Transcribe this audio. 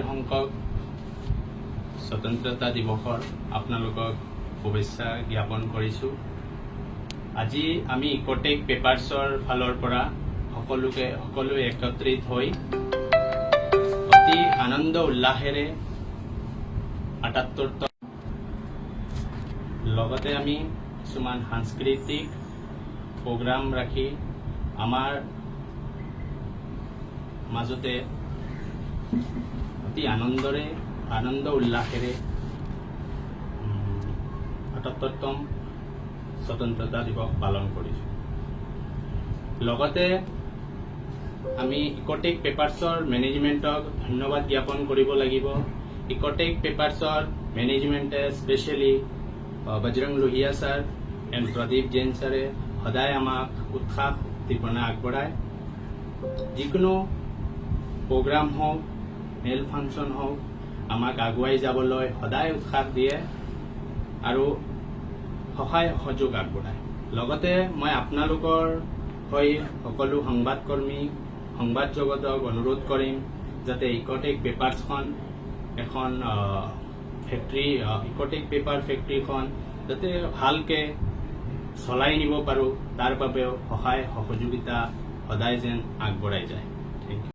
সংখ্যক স্বতন্ত্ৰতা দিৱসৰ আপোনালোকক শুভেচ্ছা জ্ঞাপন কৰিছোঁ। আজি আমি ইকটেক পেপাৰ্ছৰ ফালৰ পৰা সকলোৱে একত্ৰিত হৈ অতি আনন্দ উল্লাসেৰে ৭৮তম লগতে আমি কিছুমান সাংস্কৃতিক প্ৰগ্ৰাম ৰাখি আমাৰ মাজতে অতি আনন্দ উল্লাসেৰে ৭৮তম স্বতন্ত্ৰতা দিৱস পালন কৰিছোঁ। লগতে আমি ইকটেক পেপাৰ্ছৰ মেনেজমেণ্টক ধন্যবাদ জ্ঞাপন কৰিব লাগিব। ইকটেক পেপাৰ্ছৰ মেনেজমেণ্টে specially Bajrang Lohia sir and Pradeep Jain ছাৰে সদায় আমাক উৎসাহ উদ্দীপনা আগবঢ়ায়। যিকোনো প্ৰগ্ৰাম হওক, মেল ফাংচন হওক, আমাক আগুৱাই যাবলৈ সদায় উৎসাহ দিয়ে আৰু সহায় সহযোগ আগবঢ়ায়। লগতে মই আপোনালোকৰ হৈ সকলো সংবাদ জগতক অনুৰোধ কৰিম যাতে ইকটেক পেপাৰ্ছখন এখন ইকটেক পেপাৰ ফেক্টৰীখন যাতে ভালকৈ চলাই নিব পাৰোঁ, তাৰ বাবেও সহায় সহযোগিতা সদায় যেন আগবঢ়াই যায়।